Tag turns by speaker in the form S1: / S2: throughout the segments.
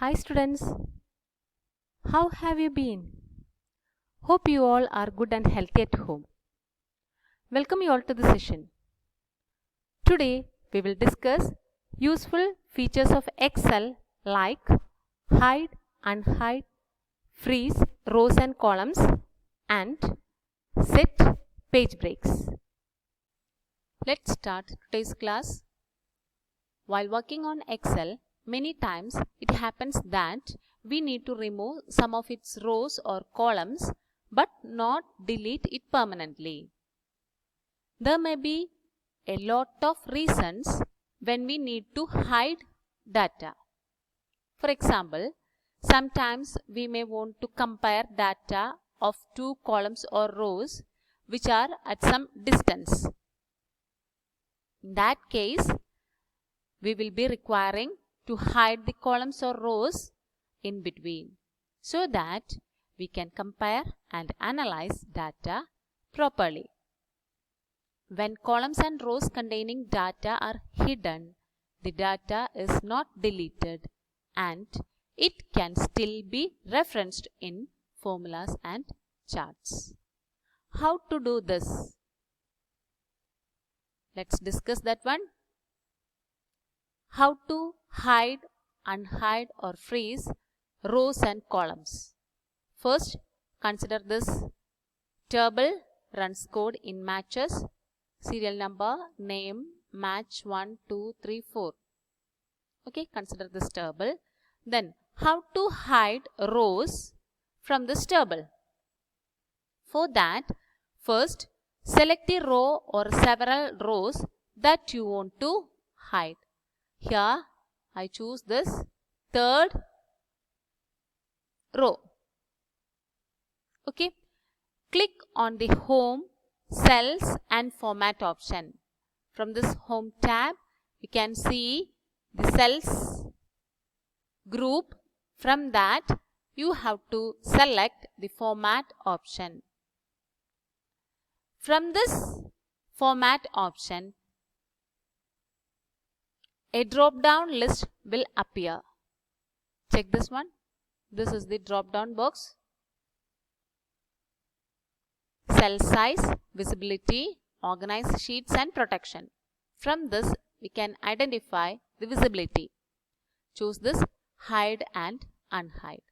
S1: Hi students, how have you been? Hope you all are good and healthy at home. Welcome you all to the session. Today we will discuss useful features of Excel like hide, unhide, freeze rows and columns and set page breaks. Let's start today's class. While working on Excel, many times it happens that we need to remove some of its rows or columns but not delete it permanently. There may be a lot of reasons when we need to hide data. For example, sometimes we may want to compare data of two columns or rows which are at some distance. In that case, we will be requiring to hide the columns or rows in between so that we can compare and analyze data properly. When columns and rows containing data are hidden, the data is not deleted and it can still be referenced in formulas and charts. How to do this? Let's discuss that one. How to hide, unhide or freeze rows and columns. First, consider this table runs code in matches, serial number, name, match 1, 2, 3, 4. Okay, consider this table. Then, how to hide rows from this table? For that, first select the row or several rows that you want to hide. Here I choose this third row. Okay. Click on the Home, Cells and Format option. From this Home tab, you can see the cells group. From that, you have to select the Format option. From this Format option, a drop-down list will appear. Check this one. This is the drop-down box. Cell size, visibility, organize sheets and protection. From this, we can identify the visibility. Choose this hide and unhide.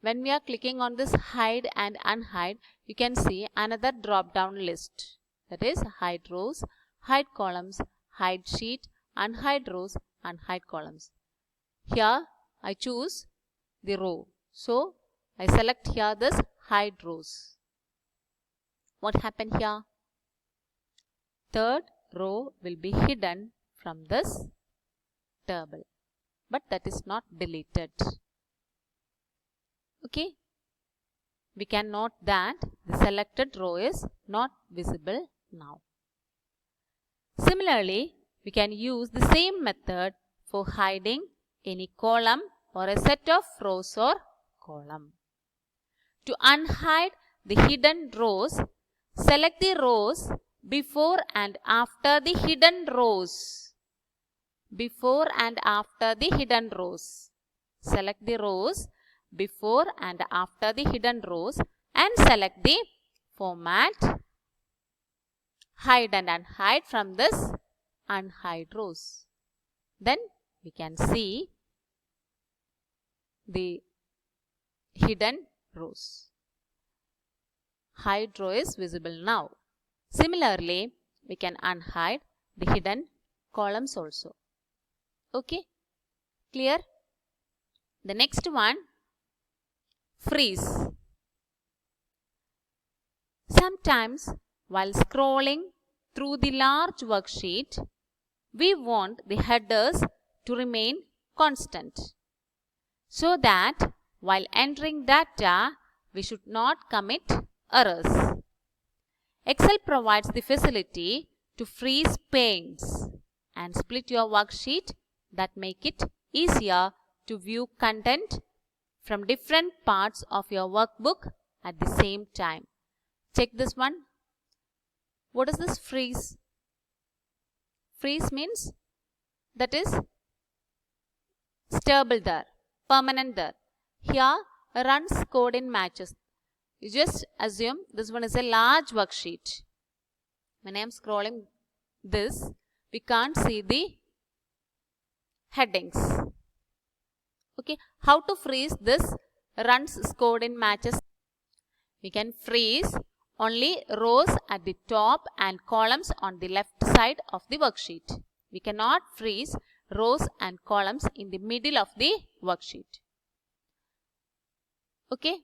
S1: When we are clicking on this hide and unhide, you can see another drop-down list. That is hide rows, hide columns, hide sheet, unhide rows, unhide columns. Here I choose the row. So I select here this hide rows. What happened here? Third row will be hidden from this table, but that is not deleted. Okay. We can note that the selected row is not visible now. Similarly, we can use the same method for hiding any column or a set of rows or column. To unhide the hidden rows, select the rows before and after the hidden rows. Before and after the hidden rows. Select the rows before and after the hidden rows and select the Format, Hide and Unhide from this unhide rows. Then we can see the hidden rows. Hide row is visible now. Similarly, we can unhide the hidden columns also. Okay, clear? The next one, freeze. Sometimes while scrolling through the large worksheet, we want the headers to remain constant so that while entering data, we should not commit errors. Excel provides the facility to freeze panes and split your worksheet that make it easier to view content from different parts of your workbook at the same time. Check this one. What is this freeze? Freeze means that is stable there, permanent there. Here runs code in matches. You just assume this one is a large worksheet. When I am scrolling this, we can't see the headings. Okay, how to freeze this runs code in matches? We can freeze only rows at the top and columns on the left side of the worksheet. We cannot freeze rows and columns in the middle of the worksheet. Okay.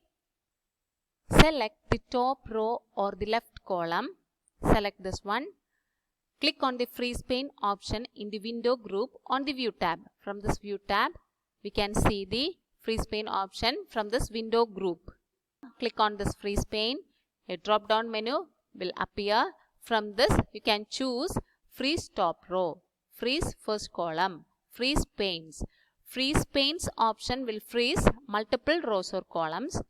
S1: Select the top row or the left column. Select this one. Click on the freeze pane option in the window group on the view tab. From this view tab, we can see the freeze pane option from this window group. Click on this freeze pane. A drop down menu will appear. From this, you can choose freeze top row, freeze first column, freeze panes. Freeze panes option will freeze multiple rows or columns.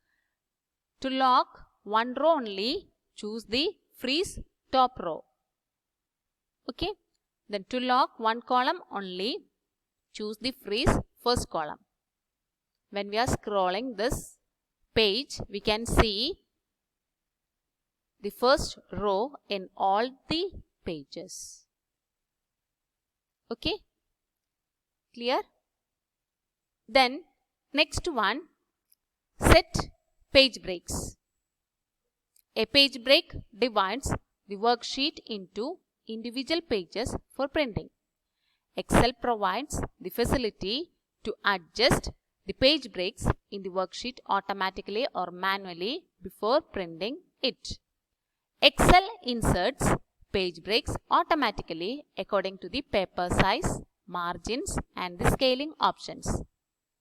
S1: To lock one row only, choose the freeze top row. Okay. Then to lock one column only, choose the freeze first column. When we are scrolling this page, we can see the first row in all the pages. Okay. Clear? Then next one, set page breaks. A page break divides the worksheet into individual pages for printing. Excel provides the facility to adjust the page breaks in the worksheet automatically or manually before printing it. Excel inserts page breaks automatically according to the paper size, margins and the scaling options.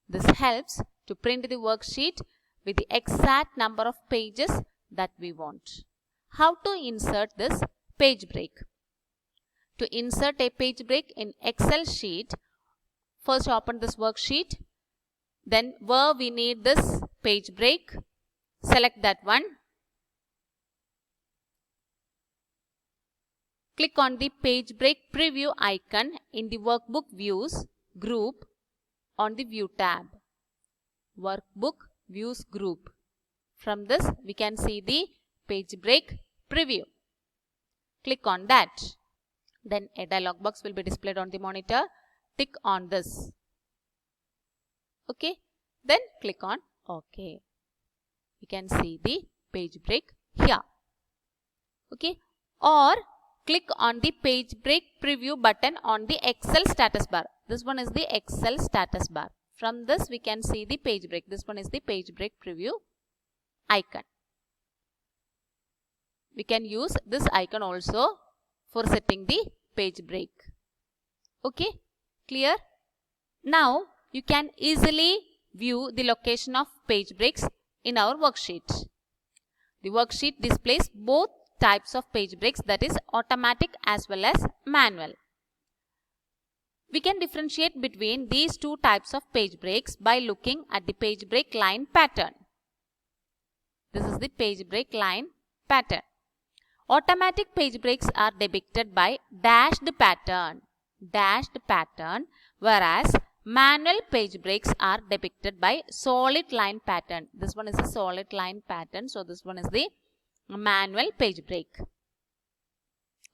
S1: This helps to print the worksheet with the exact number of pages that we want. How to insert this page break? To insert a page break in Excel sheet, first open this worksheet. Then where we need this page break, select that one. Click on the page break preview icon in the workbook views group on the view tab. Workbook views group. From this we can see the page break preview. Click on that. Then a dialog box will be displayed on the monitor. Tick on this. Okay. Then click on OK. We can see the page break here. Okay. Or click on the page break preview button on the Excel status bar. This one is the Excel status bar. From this we can see the page break. This one is the page break preview icon. We can use this icon also for setting the page break. Okay, clear? Now you can easily view the location of page breaks in our worksheet. The worksheet displays both types of page breaks, that is automatic as well as manual. We can differentiate between these two types of page breaks by looking at the page break line pattern. This is the page break line pattern. Automatic page breaks are depicted by dashed pattern, whereas manual page breaks are depicted by solid line pattern. This one is a solid line pattern, so this one is the manual page break.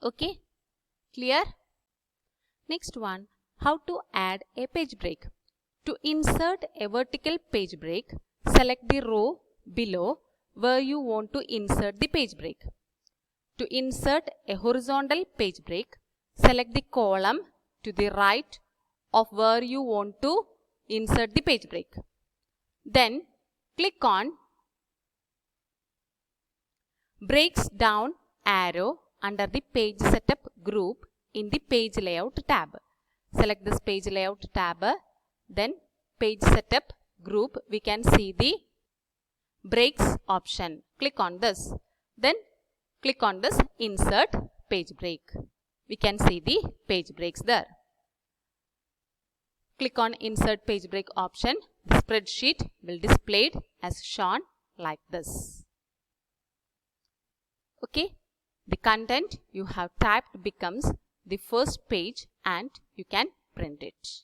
S1: Okay, clear? Next one, how to add a page break. To insert a vertical page break, select the row below where you want to insert the page break. To insert a horizontal page break, select the column to the right of where you want to insert the page break. Then click on Breaks down arrow under the Page Setup group in the Page Layout tab. Select this Page Layout tab, then Page Setup group. We can see the Breaks option. Click on this. Then click on this Insert Page Break. We can see the page breaks there. Click on Insert Page Break option. The spreadsheet will be displayed as shown like this. Okay, the content you have typed becomes the first page and you can print it.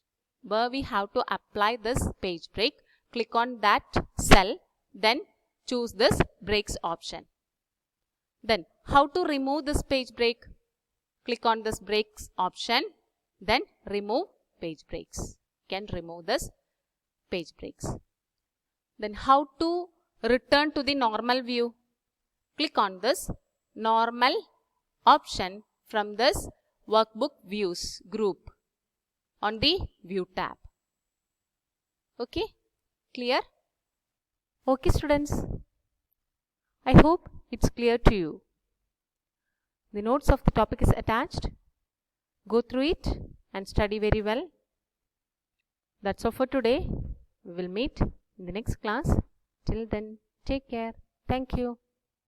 S1: where we have to apply this page break. Click on that cell, then choose this breaks option. Then how to remove this page break? Click on this breaks option, then remove page breaks. You can remove this page breaks. Then how to return to the normal view? Click on this normal option from this workbook views group on the view tab. Okay, clear? Okay students, I hope it's clear to you. The notes of the topic is attached. Go through it and study very well. That's all for today. We will meet in the next class. Till then, take care. Thank you.